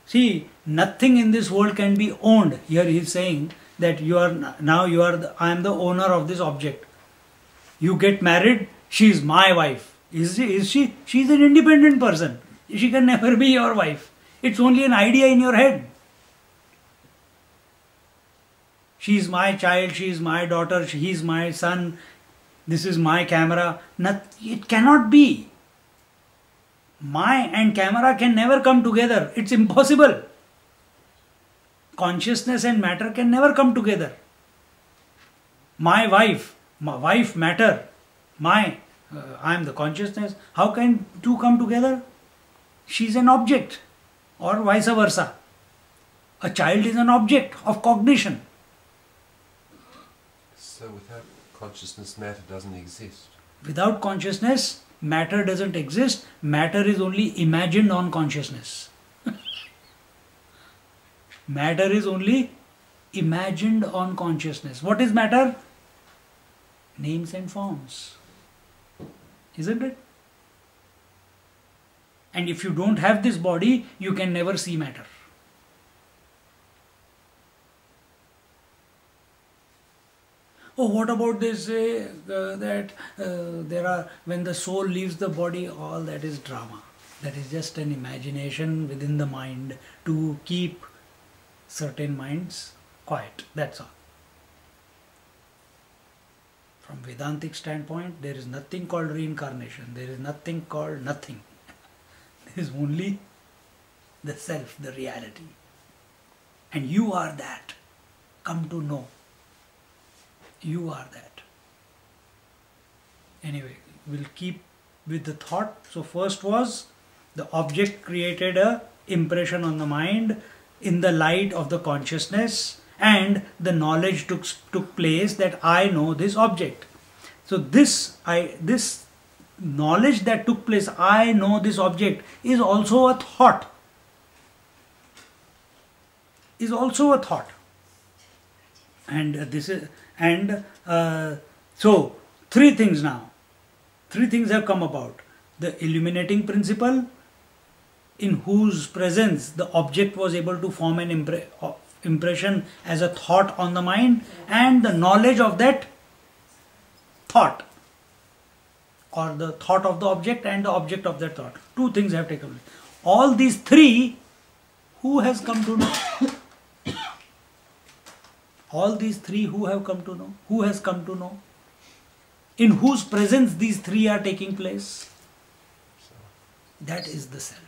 See, nothing in this world can be owned. Here he is saying that I am the owner of this object. You get married, she is my wife. Is she? She is an independent person. She can never be your wife. It's only an idea in your head. She is my child, she is my daughter, he is my son, this is my camera. It cannot be. My and camera can never come together. It's impossible. Consciousness and matter can never come together. My wife matter, I am the consciousness. How can two come together? She is an object, or vice versa. A child is an object of cognition. So without consciousness, matter doesn't exist. Without consciousness, matter doesn't exist. Matter is only imagined on consciousness. Matter is only imagined on consciousness. What is matter? Names and forms. Isn't it? And if you don't have this body, you can never see matter. Oh, what about this when the soul leaves the body, all that is drama. That is just an imagination within the mind to keep certain minds quiet. That's all. From Vedantic standpoint, there is nothing called reincarnation. There is nothing called nothing. There is only the self, the reality. And you are that. Come to know. You are that. Anyway, we'll keep with the thought. So first was the object created a impression on the mind in the light of the consciousness, and the knowledge took place that I know this object. So this knowledge that took place, I know this object, is also a thought. Is also a thought. And so three things now. Three things have come about. The illuminating principle, in whose presence the object was able to form an impression as a thought on the mind, and the knowledge of that thought, or the thought of the object and the object of that thought. Two things have taken place. All these three, who has come to know? All these three, who have come to know? Who has come to know? In whose presence these three are taking place? That is the self.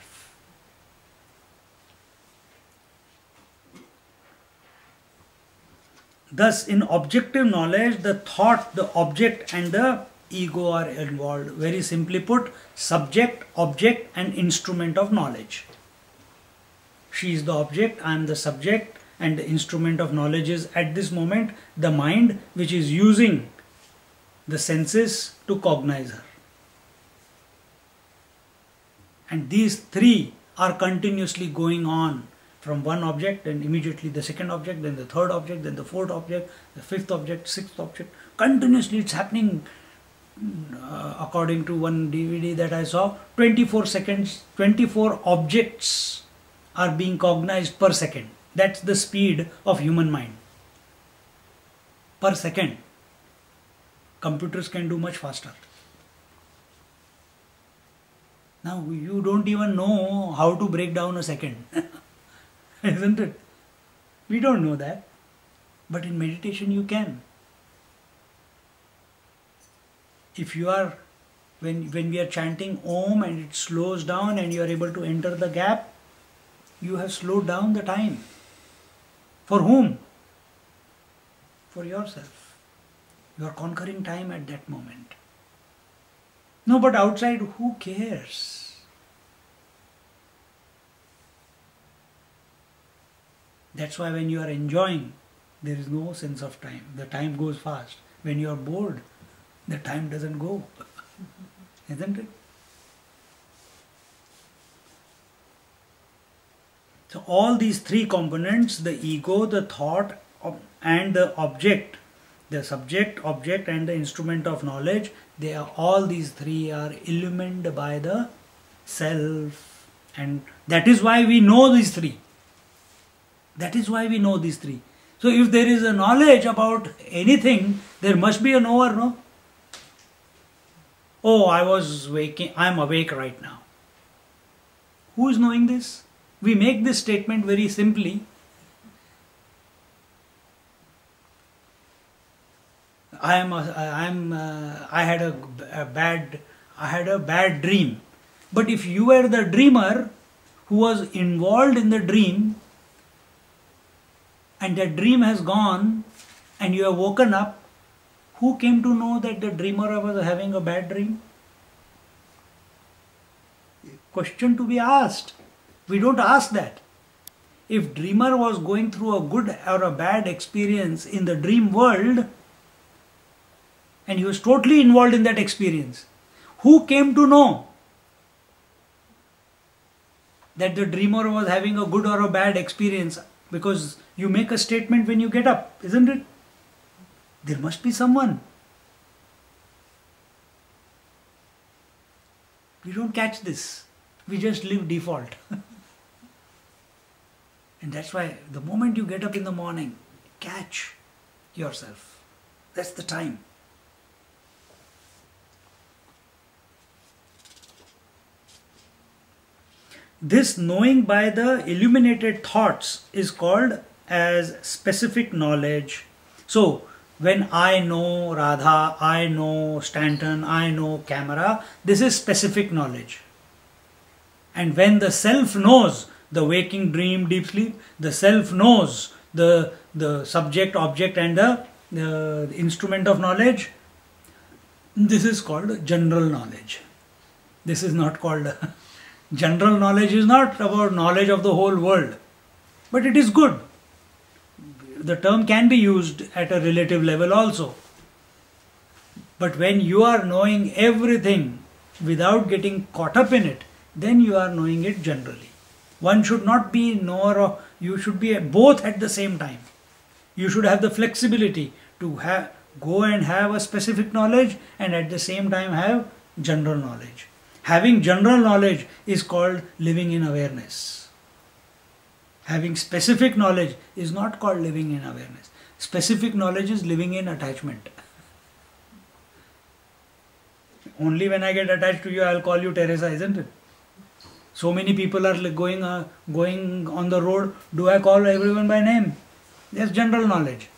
Thus, in objective knowledge, the thought, the object and the ego are involved. Very simply put, subject, object and instrument of knowledge. She is the object, I am the subject, and the instrument of knowledge is at this moment the mind, which is using the senses to cognize her. And these three are continuously going on, from one object and immediately the second object, then the third object, then the fourth object, the fifth object, sixth object. Continuously it's happening. According to one DVD that I saw, 24 seconds, 24 objects are being cognized per second. That's the speed of human mind. Per second. Computers can do much faster. Now you don't even know how to break down a second. Isn't it? We don't know that. But in meditation you can. If you are, when we are chanting Om and it slows down and you are able to enter the gap, you have slowed down the time. For whom? For yourself. You are conquering time at that moment. No, but outside, who cares? That's why when you are enjoying, there is no sense of time. The time goes fast. When you are bored, the time doesn't go. Isn't it? So all these three components, the ego, the thought and the object, the subject, object and the instrument of knowledge, all these three are illumined by the self, And that is why we know these three. That is why we know these three. So if there is a knowledge about anything, there must be a knower, no? Oh, I was waking, I am awake right now. Who is knowing this? We make this statement very simply. I had a bad dream. But if you were the dreamer who was involved in the dream, and that dream has gone, and you have woken up, who came to know that the dreamer was having a bad dream? Question to be asked. We don't ask that. If dreamer was going through a good or a bad experience in the dream world, and he was totally involved in that experience, who came to know that the dreamer was having a good or a bad experience? Because you make a statement when you get up, isn't it? There must be someone. We don't catch this. We just live default. And that's why the moment you get up in the morning, catch yourself. That's the time. This knowing by the illuminated thoughts is called as specific knowledge. So, when I know Radha, I know Stanton, I know camera, this is specific knowledge. And when the self knows the waking, dream, deep sleep, the self knows the subject, object and the instrument of knowledge, this is called general knowledge. This is not called... General knowledge is not about knowledge of the whole world, but it is good. The term can be used at a relative level also. But when you are knowing everything without getting caught up in it, then you are knowing it generally. One should not be knower of, you should be both at the same time. You should have the flexibility to go and have a specific knowledge and at the same time have general knowledge. Having general knowledge is called living in awareness. Having specific knowledge is not called living in awareness. Specific knowledge is living in attachment. Only when I get attached to you, I'll call you Teresa, isn't it? So many people are going on the road. Do I call everyone by name? That's general knowledge,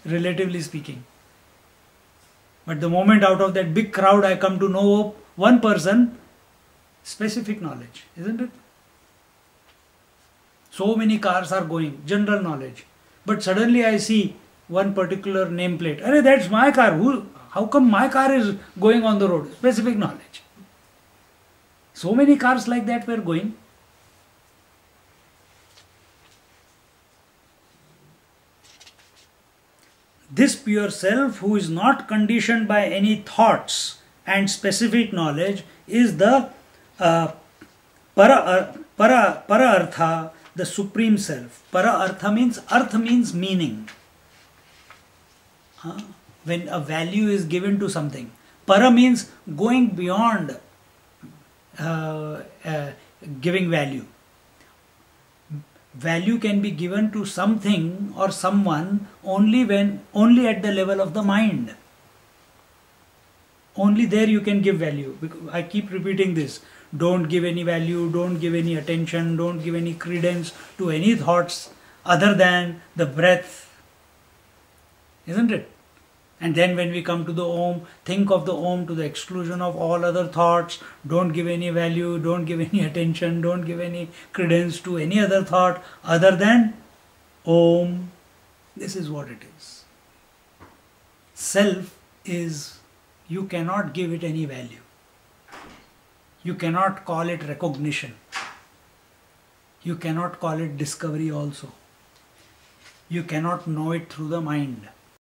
relatively speaking. But the moment out of that big crowd I come to know one person, specific knowledge, isn't it? So many cars are going, general knowledge. But suddenly I see one particular nameplate. Arey, that's my car. How come my car is going on the road? Specific knowledge. So many cars like that were going. This pure self who is not conditioned by any thoughts and specific knowledge is the para artha, the supreme self. Para artha means, artha means meaning. When a value is given to something. Para means going beyond giving value. Value can be given to something or someone only at the level of the mind. Only there you can give value. I keep repeating this. Don't give any value, don't give any attention, don't give any credence to any thoughts other than the breath. Isn't it? And then when we come to the Om, think of the Om to the exclusion of all other thoughts. Don't give any value, don't give any attention, don't give any credence to any other thought other than Om. This is what it is. Self is, you cannot give it any value. You cannot call it recognition. You cannot call it discovery also. You cannot know it through the mind.